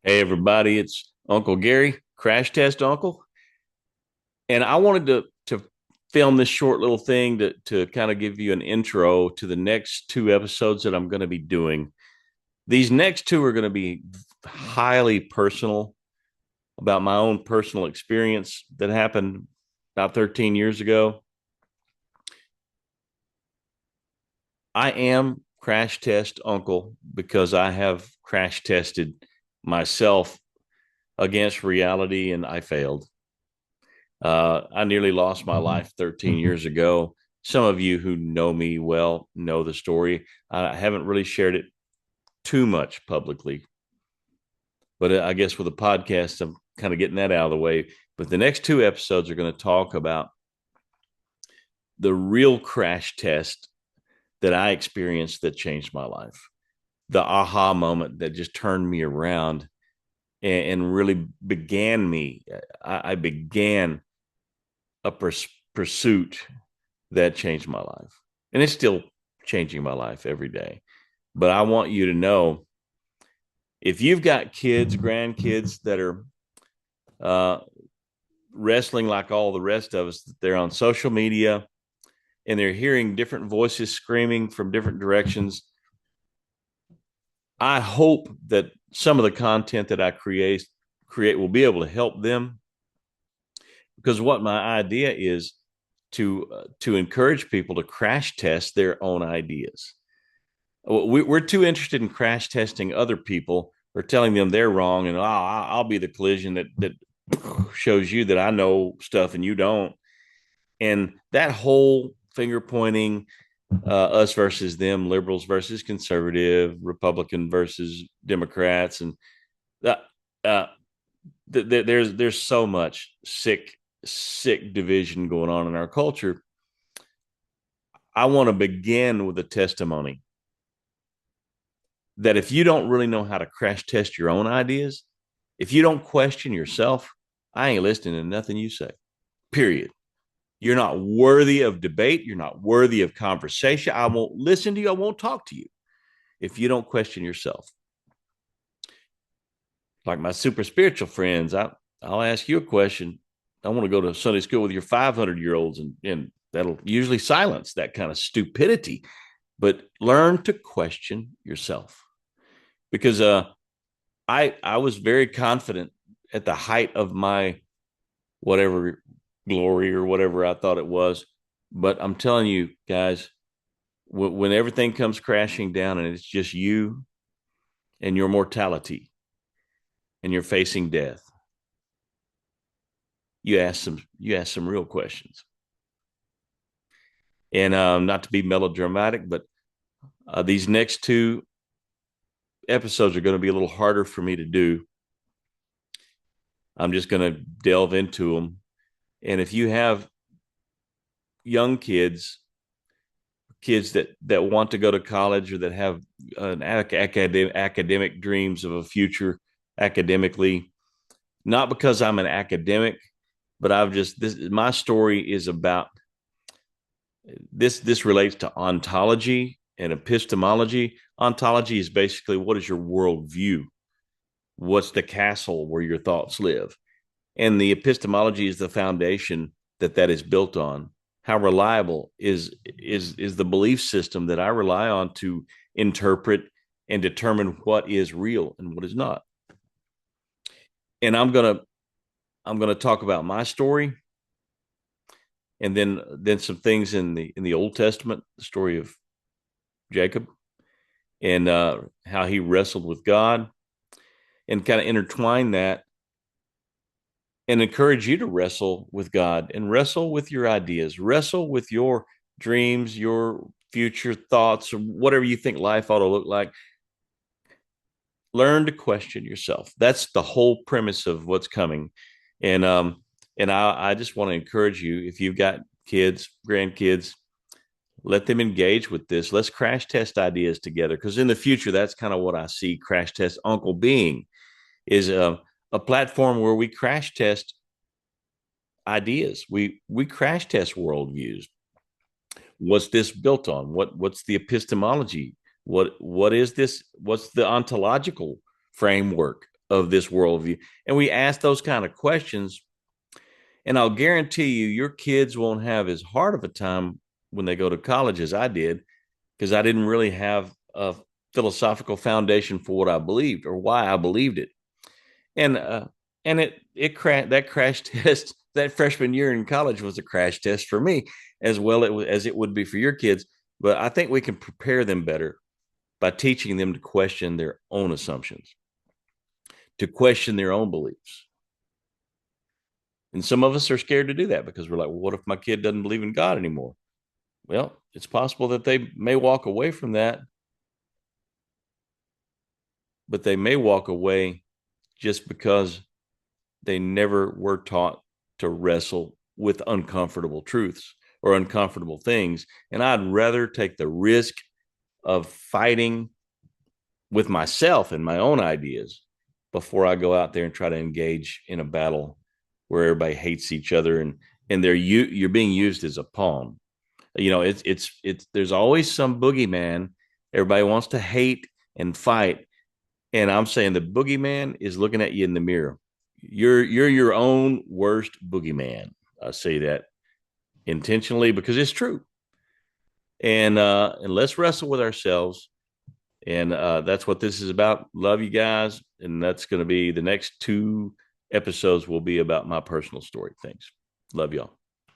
Hey everybody, it's Uncle Gary, Crash Test Uncle, and I wanted to film this short little thing to kind of give you an intro to the next two episodes that I'm going to be doing. These next two are going to be highly personal about my own personal experience that happened about 13 years ago. I am Crash Test Uncle because I have crash tested myself against reality and I failed. I nearly lost my life 13 years ago. Some of you who know me well know the story. I haven't really shared it too much publicly, but I guess with a podcast, I'm kind of getting that out of the way. But the next two episodes are going to talk about the real crash test that I experienced that changed my life, the aha moment that just turned me around and really began me. I began a pursuit that changed my life. And it's still changing my life every day. But I want you to know if you've got kids, grandkids that are uh, wrestling like all the rest of us, they're on social media and they're hearing different voices screaming from different directions. I hope that some of the content that I create will be able to help them, because what my idea is to encourage people to crash test their own ideas. We're too interested in crash testing other people or telling them they're wrong, and I'll be the collision that shows you that I know stuff and you don't. And that whole finger pointing, us versus them, liberals versus conservative, Republican versus Democrats, and that, uh, there's so much sick division going on in our culture. I want to begin with a testimony that if you don't really know how to crash test your own ideas, if you don't question yourself, I ain't listening to nothing you say. Period. You're not worthy of debate. You're not worthy of conversation. I won't listen to you. I won't talk to you if you don't question yourself. Like my super spiritual friends, I'll ask you a question. I want to go to Sunday school with your 500-year-olds, and that'll usually silence that kind of stupidity. But learn to question yourself, because I was very confident at the height of my whatever glory or whatever I thought it was. But I'm telling you guys, when everything comes crashing down and it's just you and your mortality and you're facing death, you ask some real questions. And not to be melodramatic, but these next two episodes are going to be a little harder for me to do. I'm just going to delve into them. And if you have young kids that want to go to college or that have an academic dreams of a future academically, not because I'm an academic, but I've just this my story is about this relates to ontology and epistemology. Ontology is basically, what is your worldview? What's the castle where your thoughts live? And the epistemology is the foundation that is built on. How reliable is the belief system that I rely on to interpret and determine what is real and what is not? And I'm gonna talk about my story, and then some things in the Old Testament, the story of Jacob, and how he wrestled with God, and kind of intertwine that and encourage you to wrestle with God and wrestle with your ideas, wrestle with your dreams, your future thoughts, or whatever you think life ought to look like. Learn to question yourself. That's the whole premise of what's coming. And I just want to encourage you, if you've got kids, grandkids, let them engage with this. Let's crash test ideas together, because in the future, that's kind of what I see Crash Test Uncle being, is a platform where we crash test ideas. We crash test worldviews. What's this built on? What's the epistemology? What is this? What's the ontological framework of this worldview? And we ask those kind of questions, and I'll guarantee you, your kids won't have as hard of a time when they go to college as I did, because I didn't really have a philosophical foundation for what I believed or why I believed it. And that crash test, that freshman year in college was a crash test for me, as well as it would be for your kids. But I think we can prepare them better by teaching them to question their own assumptions, to question their own beliefs. And some of us are scared to do that because we're like, well, what if my kid doesn't believe in God anymore? Well, it's possible that they may walk away from that, but they may walk away just because they never were taught to wrestle with uncomfortable truths or uncomfortable things. And I'd rather take the risk of fighting with myself and my own ideas before I go out there and try to engage in a battle where everybody hates each other, and you're being used as a pawn. You know, it's there's always some boogeyman everybody wants to hate and fight. And I'm saying the boogeyman is looking at you in the mirror. You're your own worst boogeyman. I say that intentionally because it's true. And let's wrestle with ourselves. And that's what this is about. Love you guys. And that's going to be the next 2 episodes will be about my personal story. Thanks. Love y'all.